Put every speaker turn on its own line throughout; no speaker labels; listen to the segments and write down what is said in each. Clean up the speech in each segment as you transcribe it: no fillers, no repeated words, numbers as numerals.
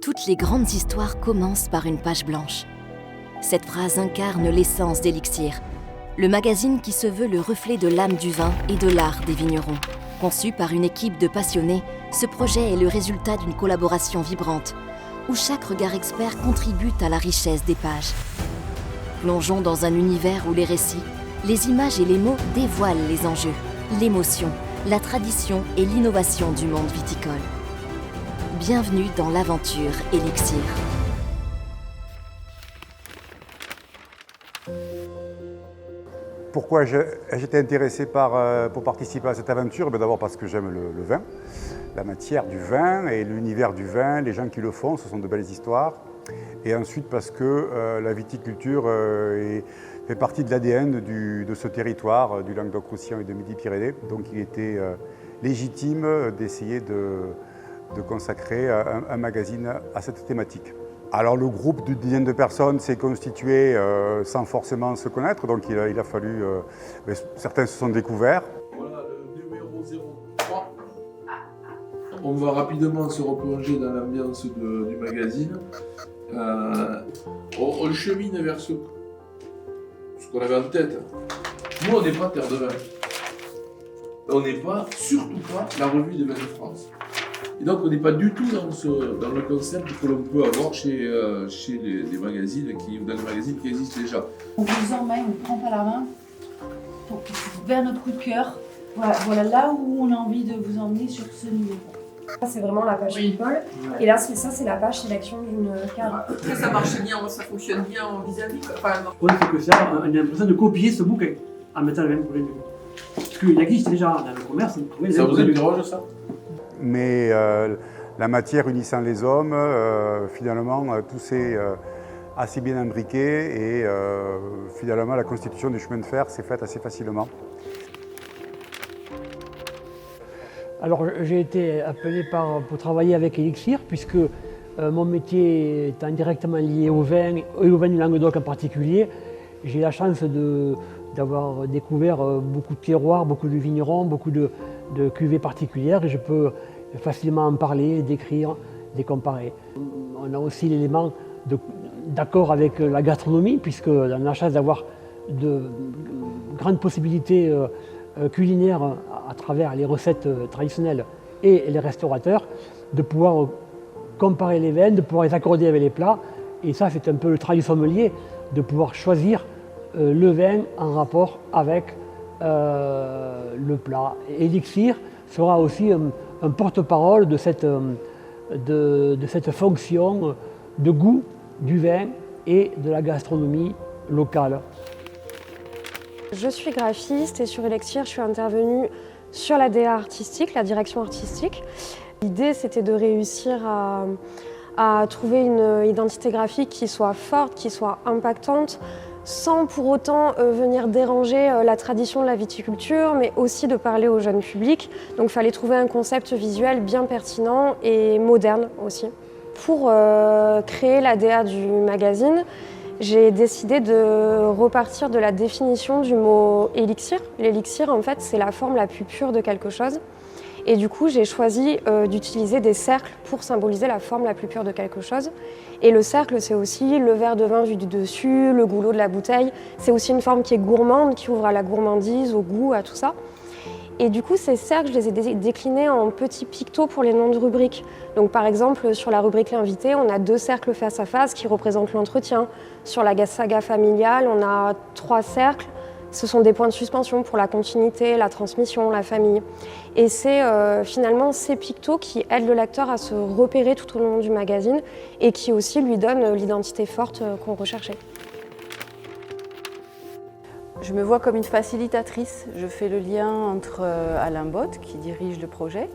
Toutes les grandes histoires commencent par une page blanche. Cette phrase incarne l'essence d'Élixir, le magazine qui se veut le reflet de l'âme du vin et de l'art des vignerons. Conçu par une équipe de passionnés, ce projet est le résultat d'une collaboration vibrante, où chaque regard expert contribue à la richesse des pages. Plongeons dans un univers où les récits, les images et les mots dévoilent les enjeux, l'émotion, la tradition et l'innovation du monde viticole. Bienvenue dans l'aventure Élixir.
Pourquoi j'étais intéressé pour participer à cette aventure? D'abord parce que j'aime le vin, la matière du vin et l'univers du vin, les gens qui le font, ce sont de belles histoires. Et ensuite parce que la viticulture fait partie de l'ADN de ce territoire, du Languedoc-Roussillon et de Midi-Pyrénées. Donc il était légitime d'essayer de consacrer un magazine à cette thématique. Alors le groupe d'une dizaine de personnes s'est constitué sans forcément se connaître, donc il a fallu... certains se sont découverts.
Voilà le numéro 03. On va rapidement se replonger dans l'ambiance du magazine. On chemine vers ce qu'on avait en tête. Nous, on n'est pas Terre de Vin. On n'est pas, surtout pas, la revue des vins de France. Et donc on n'est pas du tout dans le concept que l'on peut avoir chez les magazines dans les magazines qui existent déjà.
On vous emmène, on ne prend pas la main vers notre coup de cœur. Voilà là où on a envie de vous emmener sur ce numéro.
Ça c'est vraiment la page people. Et là c'est la page sélection d'une carte.
Ça marche bien, ça fonctionne bien en vis-à-vis. Enfin,
le problème c'est que ça, on a l'impression de copier ce bouquin en mettant le même pour les deux. Parce qu'il existe déjà dans le commerce.
Ça vous interroge ça?
Mais la matière unissant les hommes, finalement, tout s'est assez bien imbriqué et finalement la constitution du chemin de fer s'est faite assez facilement.
Alors j'ai été appelé pour travailler avec Élixir puisque mon métier étant directement lié au vin et au vin du Languedoc en particulier, j'ai la chance d'avoir découvert beaucoup de terroirs, beaucoup de vignerons, beaucoup de cuvées particulières et je peux facilement en parler, décrire, les comparer. On a aussi l'élément d'accord avec la gastronomie puisqu'on a la chance d'avoir de grandes possibilités culinaires à travers les recettes traditionnelles et les restaurateurs, de pouvoir comparer les vins, de pouvoir les accorder avec les plats. Et ça, c'est un peu le travail du sommelier, de pouvoir choisir le vin en rapport avec le plat. Élixir sera aussi un porte-parole de cette fonction de goût du vin et de la gastronomie locale.
Je suis graphiste et sur Élixir, je suis intervenue sur la DA artistique, la direction artistique. L'idée, c'était de réussir à trouver une identité graphique qui soit forte, qui soit impactante, sans pour autant venir déranger la tradition de la viticulture, mais aussi de parler au jeune public. Donc il fallait trouver un concept visuel bien pertinent et moderne aussi. Pour créer la DA du magazine, j'ai décidé de repartir de la définition du mot élixir. L'élixir, en fait, c'est la forme la plus pure de quelque chose. Et du coup, j'ai choisi d'utiliser des cercles pour symboliser la forme la plus pure de quelque chose. Et le cercle, c'est aussi le verre de vin vu du dessus, le goulot de la bouteille. C'est aussi une forme qui est gourmande, qui ouvre à la gourmandise, au goût, à tout ça. Et du coup, ces cercles, je les ai déclinés en petits pictos pour les noms de rubriques. Donc par exemple, sur la rubrique l'invité, on a 2 cercles face à face qui représentent l'entretien. Sur la saga familiale, on a 3 cercles. Ce sont des points de suspension pour la continuité, la transmission, la famille. Et c'est finalement ces pictos qui aident le lecteur à se repérer tout au long du magazine et qui aussi lui donnent l'identité forte qu'on recherchait.
Je me vois comme une facilitatrice. Je fais le lien entre Alain Bott, qui dirige le projet,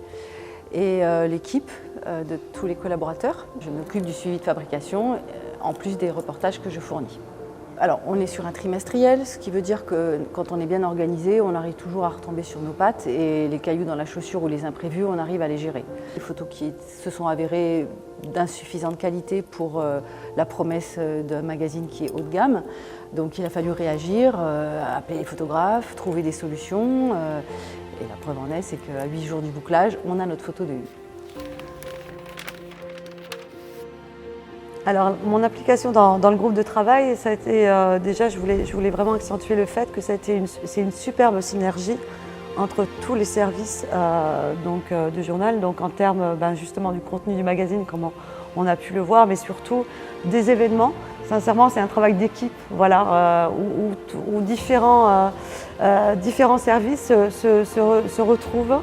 et l'équipe de tous les collaborateurs. Je m'occupe du suivi de fabrication, en plus des reportages que je fournis. Alors, on est sur un trimestriel, ce qui veut dire que quand on est bien organisé, on arrive toujours à retomber sur nos pattes et les cailloux dans la chaussure ou les imprévus, on arrive à les gérer. Les photos qui se sont avérées d'insuffisante qualité pour la promesse d'un magazine qui est haut de gamme. Donc il a fallu réagir, appeler les photographes, trouver des solutions. Et la preuve en est, c'est qu'à 8 jours du bouclage, on a notre photo de U.
Alors, mon implication dans le groupe de travail, ça a été, déjà, je voulais vraiment accentuer le fait que c'est une superbe synergie entre tous les services du journal, donc en termes justement du contenu du magazine, comme on a pu le voir, mais surtout des événements. Sincèrement, c'est un travail d'équipe, voilà, où différents services se retrouvent,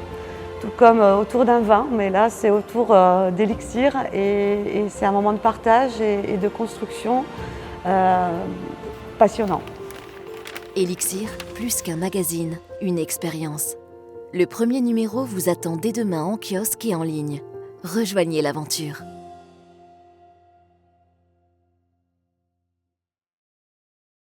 tout comme autour d'un vin, mais là c'est autour d'Elixir et c'est un moment de partage et de construction passionnant.
Elixir, plus qu'un magazine, une expérience. Le premier numéro vous attend dès demain en kiosque et en ligne. Rejoignez l'aventure.